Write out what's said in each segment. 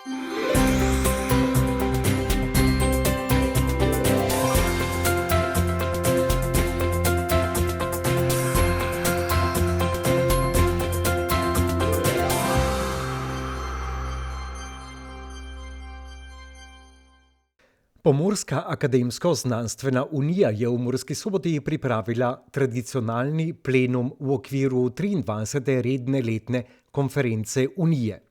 Pomurska akademsko-znanstvena unija je v Murski Soboti pripravila tradicionalni plenum v okviru 23. redne letne konference unije.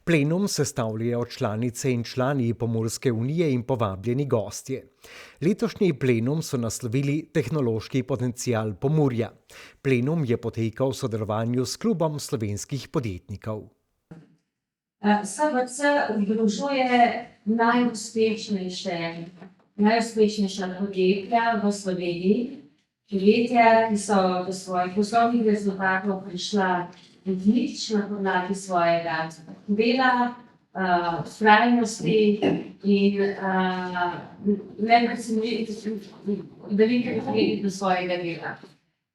Plenum sestavljajo članice in člani Pomurske unije in povabljeni gostje. Letošnji plenum so naslovili Tehnološki potencial Pomurja. Plenum je potekal v sodelovanju s Klubom slovenskih podjetnikov. SVC združuje najuspešnejša podjetja v Sloveniji. Podjetja, ki so do svojih poslovnih rezultatov prišla odlično na podlagi svojega dela, vztrajnosti in velikega do svojega dela.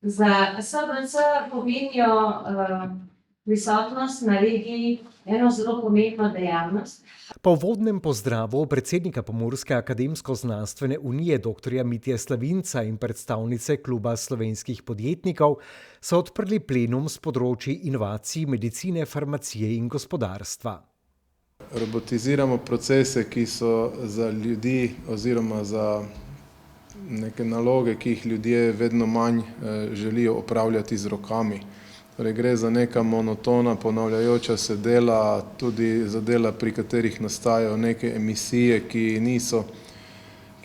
Za SVC pomenijo prisotnost na regiji eno zelo pomembno dejavnost. Po uvodnem pozdravu predsednika Pomurske akademsko-znanstvene unije dr. Mitje Slavinca in predstavnice Kluba slovenskih podjetnikov so odprli plenum s področji inovacij, medicine, farmacije in gospodarstva. Robotiziramo procese, ki so za ljudi oziroma za neke naloge, ki jih ljudje vedno manj želijo opravljati z rokami. Torej, gre za neka monotona, ponavljajoča se dela, tudi za dela, pri katerih nastajajo neke emisije, ki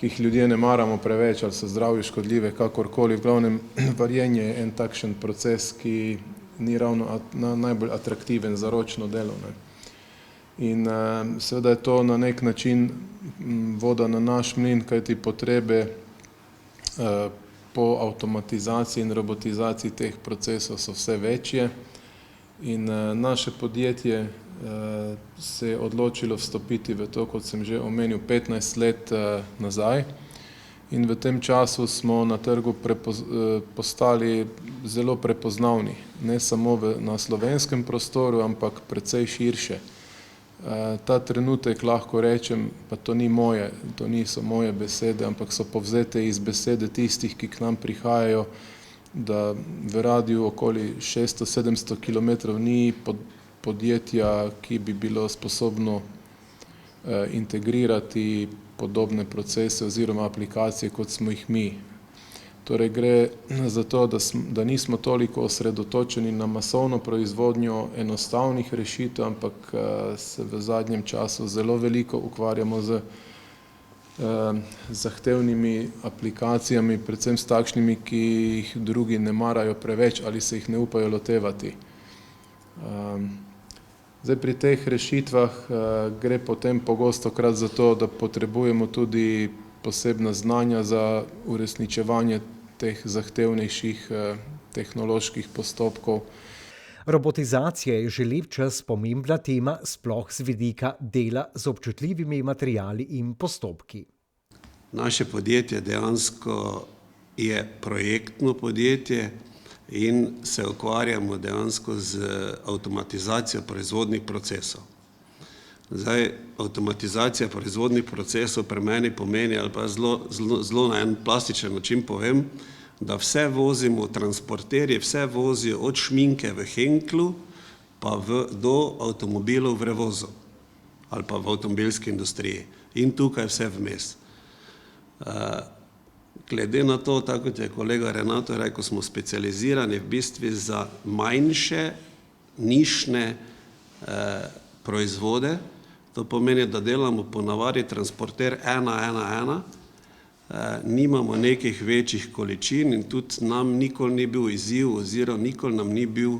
jih ljudje ne maramo preveč ali so zdravju škodljive, kakorkoli. V glavnem, varjenje je en takšen proces, ki ni ravno najbolj atraktiven za ročno delo. In seveda je to na nek način voda na naš mlin, kajti potrebe po avtomatizaciji in robotizaciji teh procesov so vse večje. In naše podjetje se je odločilo vstopiti v to, kot sem že omenil, 15 let nazaj. In v tem času smo na trgu postali zelo prepoznavni, ne samo na slovenskem prostoru, ampak precej širše. Ta trenutek lahko rečem, pa to niso moje besede, ampak so povzete iz besede tistih, ki k nam prihajajo, da v radiju okoli 600-700 km ni podjetja, ki bi bilo sposobno integrirati podobne procese oziroma aplikacije, kot smo jih mi. Torej gre za to, da nismo toliko osredotočeni na masovno proizvodnjo enostavnih rešitev, ampak se v zadnjem času zelo veliko ukvarjamo z zahtevnimi aplikacijami, predvsem s takšnimi, ki jih drugi ne marajo preveč ali se jih ne upajo lotevati. Zdaj, pri teh rešitvah gre potem pogostokrat za to, da potrebujemo tudi posebna znanja za uresničevanje teh zahtevnejših tehnoloških postopkov. Robotizacija je že lep čas pomembna tema, sploh z vidika dela z občutljivimi materiali in postopki. Naše podjetje dejansko je projektno podjetje in se ukvarjamo dejansko z avtomatizacijo proizvodnih procesov. Zdaj, avtomatizacija proizvodnih procesov pri meni pomeni, ali pa zelo na en plastičen način povem, da vse vozimo, transporterji vse vozijo od šminke v Henklu pa do avtomobilov v Revozu ali pa v avtomobilski industriji in tukaj vse vmes. Glede na to, tako kot je kolega Renato rekel, smo specializirani v bistvu za manjše, nišne proizvode. To pomeni, da delamo ponavadi transporter 1-1-1, nimamo nekih večjih količin in tudi nam nikoli ni bil izziv oziroma nikoli nam ni bil,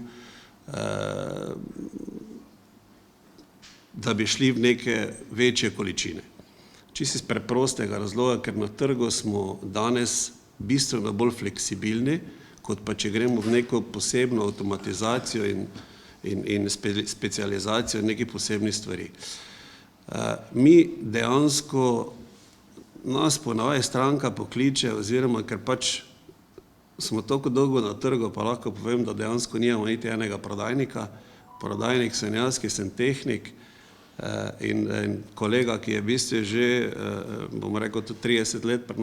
da bi šli v neke večje količine. Čisto iz preprostega razloga, ker na trgu smo danes bistveno bolj fleksibilni, kot pa če gremo v neko posebno avtomatizacijo in specializacijo nekih posebnih stvari. Mi dejansko, nas ponavadi stranka pokliče, oziroma ker pač smo toliko dolgo na trgu, pa lahko povem, da dejansko nimamo niti enega prodajnika. Prodajnik sem jaz, ki sem tehnik In kolega, ki je v bistvu že, bomo rekel, tudi 30 let pri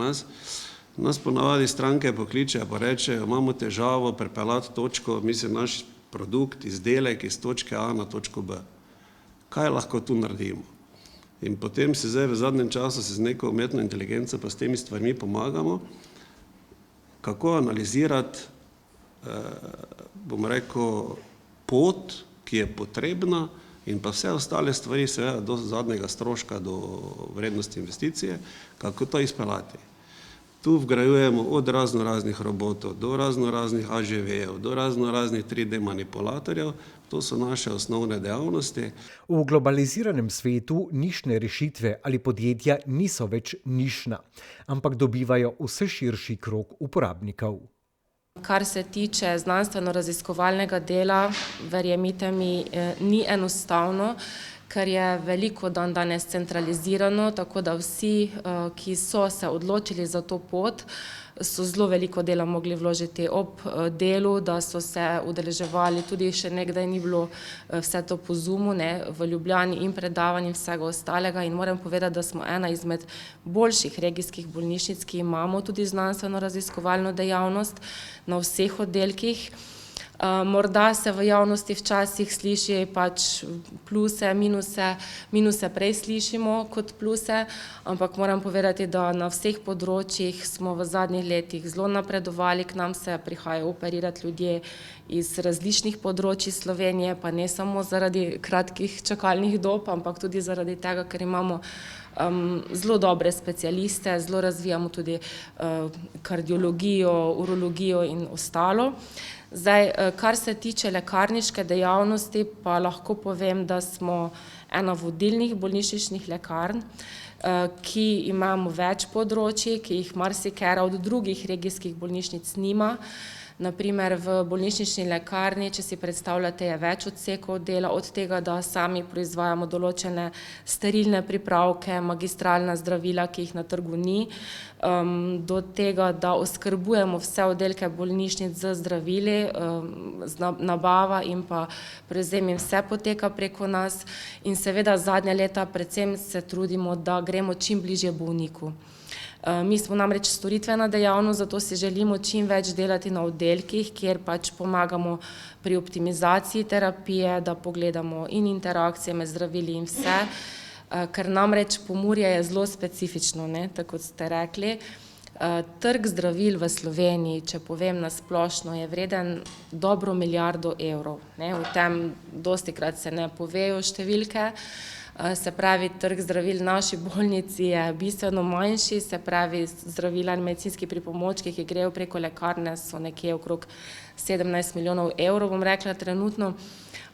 nas ponavadi stranke pokličejo pa rečejo, imamo težavo pripeljati točko, mislim, naš produkt, izdelek iz točke A na točko B. Kaj lahko tu naredimo? In potem si zdaj v zadnjem času z neko umetno inteligenco pa s temi stvarmi pomagamo, kako analizirati, bomo rekel, pot, ki je potrebna in pa vse ostale stvari, seveda do zadnjega stroška, do vrednosti investicije, kako to izpeljati. Tu vgrajujemo od raznoraznih robotov, do raznoraznih AŽV-jev, do raznoraznih 3D manipulatorjev. To so naše osnovne dejavnosti. V globaliziranem svetu nišne rešitve ali podjetja niso več nišna, ampak dobivajo vse širši krog uporabnikov. Kar se tiče znanstveno-raziskovalnega dela, verjemite mi, ni enostavno, ker je veliko danes centralizirano, tako da vsi, ki so se odločili za to pot, so zelo veliko dela mogli vložiti ob delu, da so se udeleževali, tudi še nekdaj ni bilo vse to po Zoomu, v Ljubljani in predavanj in vsega ostalega. In moram povedati, da smo ena izmed boljših regijskih bolnišnic, ki imamo tudi znanstveno-raziskovalno dejavnost na vseh oddelkih. Morda se v javnosti včasih sliši pač pluse, minuse prej slišimo kot pluse, ampak moram povedati, da na vseh področjih smo v zadnjih letih zelo napredovali, k nam se prihajajo operirati ljudje iz različnih področji Slovenije, pa ne samo zaradi kratkih čakalnih dob, ampak tudi zaradi tega, ker imamo zelo dobre specialiste, zelo razvijamo tudi kardiologijo, urologijo in ostalo. Zdaj, kar se tiče lekarniške dejavnosti, pa lahko povem, da smo ena vodilnih bolnišničnih lekarn, ki imamo več področij, ki jih marsikera od drugih regijskih bolnišnic nima. Naprimer, v bolnišnični lekarni, če si predstavljate, je več odsekov dela, od tega, da sami proizvajamo določene sterilne pripravke, magistralna zdravila, ki jih na trgu ni, do tega, da oskrbujemo vse oddelke bolnišnic z zdravili, nabava in pa prevzem in vse poteka preko nas. In seveda zadnja leta predvsem se trudimo, da gremo čim bližje bolniku. Mi smo namreč storitvena dejavnost, zato si želimo čim več delati na oddelkih, kjer pač pomagamo pri optimizaciji terapije, da pogledamo in interakcije med zdravili in vse, ker namreč Pomurje je zelo specifično, tako kot ste rekli. Trg zdravil v Sloveniji, če povem na splošno, je vreden dobro 1 milijardo evrov. V tem dostikrat se ne povejo številke. Se pravi, trg zdravil v naši bolnici je bistveno manjši, se pravi, zdravila in medicinski pripomočki, ki grejo preko lekarne, so nekje okrog 17 milijonov evrov, bom rekla trenutno.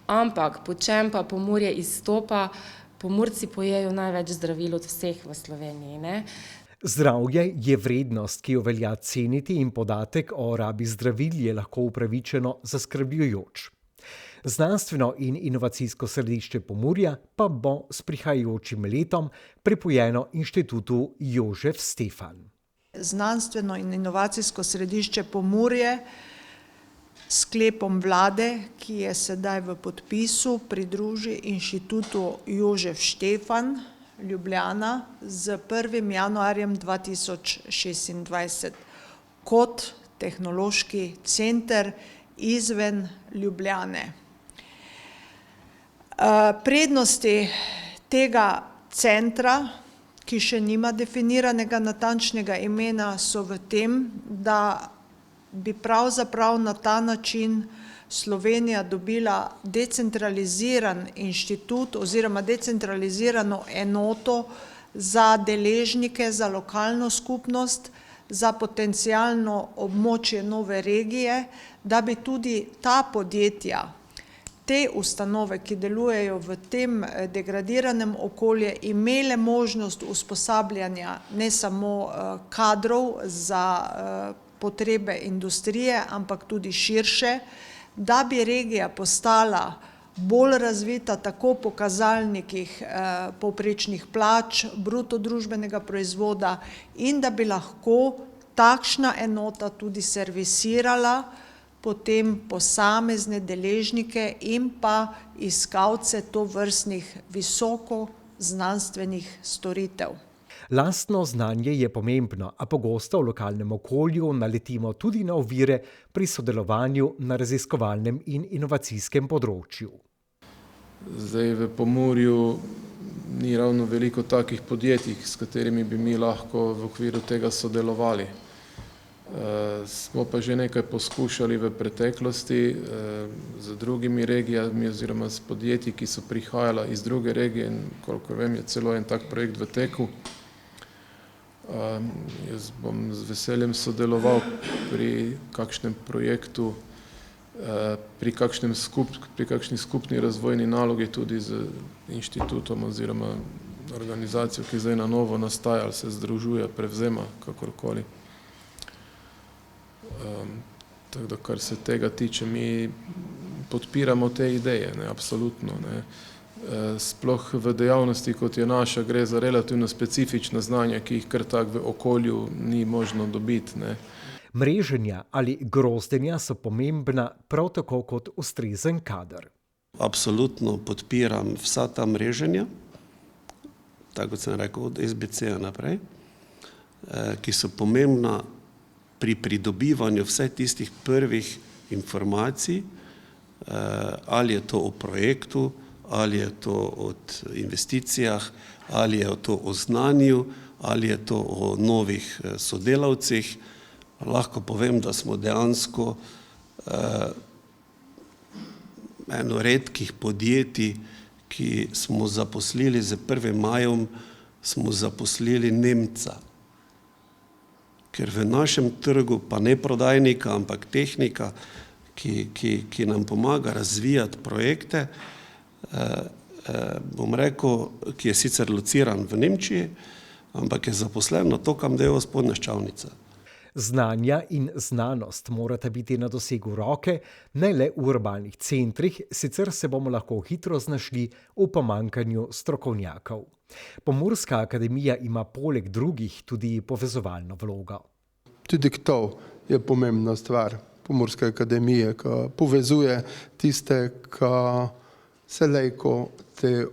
Ampak, po čem pa Pomurje izstopa, Pomurci pojejo največ zdravil od vseh v Sloveniji, Zdravje je vrednost, ki jo velja ceniti, in podatek o rabi zdravil je lahko upravičeno zaskrbljujoč. Znanstveno in inovacijsko središče Pomurja pa bo s prihajajočim letom pripojeno Inštitutu Jožef Stefan. Znanstveno in inovacijsko središče Pomurje s sklepom vlade, ki je sedaj v podpisu, pridruži Inštitutu Jožef Stefan Ljubljana z 1. januarjem 2026 kot tehnološki center izven Ljubljane. Prednosti tega centra, ki še nima definiranega natančnega imena, so v tem, da bi pravzaprav na ta način Slovenija dobila decentraliziran inštitut oziroma decentralizirano enoto za deležnike, za lokalno skupnost, za potencialno območje nove regije, da bi tudi ta podjetja, te ustanove, ki delujejo v tem degradiranem okolju, imele možnost usposabljanja ne samo kadrov za potrebe industrije, ampak tudi širše, da bi regija postala bolj razvita tako po kazalnikih povprečnih plač, bruto družbenega proizvoda in da bi lahko takšna enota tudi servisirala potem posamezne deležnike in pa iskalce tovrstnih visoko znanstvenih storitev. Lastno znanje je pomembno, a pogosto v lokalnem okolju naletimo tudi na ovire pri sodelovanju na raziskovalnem in inovacijskem področju. Zdaj v Pomurju ni ravno veliko takih podjetij, s katerimi bi mi lahko v okviru tega sodelovali. Smo pa že nekaj poskušali v preteklosti z drugimi regijami oziroma s podjetji, ki so prihajala iz druge regije in kolikor vem, je celo en tak projekt v teku. Jaz bom z veseljem sodeloval pri kakšnem projektu, pri kakšni skupni razvojni nalogi tudi z inštitutom oziroma organizacijo, ki zdaj na novo nastaja ali se združuje, prevzema, kakorkoli. Tako da, kar se tega tiče, mi podpiramo te ideje, ne, absolutno, ne. Sploh v dejavnosti, kot je naša, gre za relativno specifična znanja, ki jih kar tak v okolju ni možno dobiti, ne. Mreženja ali grozdenja so pomembna prav tako kot ustrezen kader. Absolutno podpiram vsa ta mreženja, tako kot sem rekel, od SBC-ja naprej, ki so pomembna pri pridobivanju vseh tistih prvih informacij, ali je to o projektu, ali je to o investicijah, ali je to o znanju, ali je to o novih sodelavcih. Lahko povem, da smo dejansko eno redkih podjetij, ki smo zaposlili z 1. majem, smo zaposlili Nemca. Ker v našem trgu, pa ne prodajnika, ampak tehnika, ki nam pomaga razvijati projekte, bom rekel, ki je sicer lociran v Nemčiji, ampak je zaposlen na Tokam delo Spodnja Ščavnica. Znanja in znanost morata biti na dosegu roke, ne le v urbanih centrih, sicer se bomo lahko hitro znašli v pomanjkanju strokovnjakov. Pomurska akademija ima poleg drugih tudi povezovalno vlogo. Tudi to je pomembna stvar Pomurske akademije, ki povezuje tiste, ki se lejko te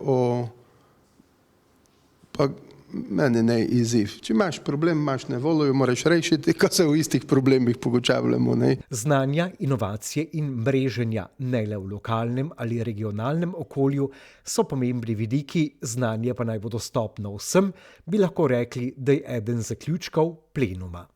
pa meni ne izziv. Če imaš problem, imaš nevoljo, moraš rešiti, ko se v istih problemih pogočavljamo. Znanja, inovacije in mreženja, ne le v lokalnem ali regionalnem okolju, so pomembni vidiki, znanje pa naj bo dostopno vsem, bi lahko rekli, da je eden zaključkov plenuma.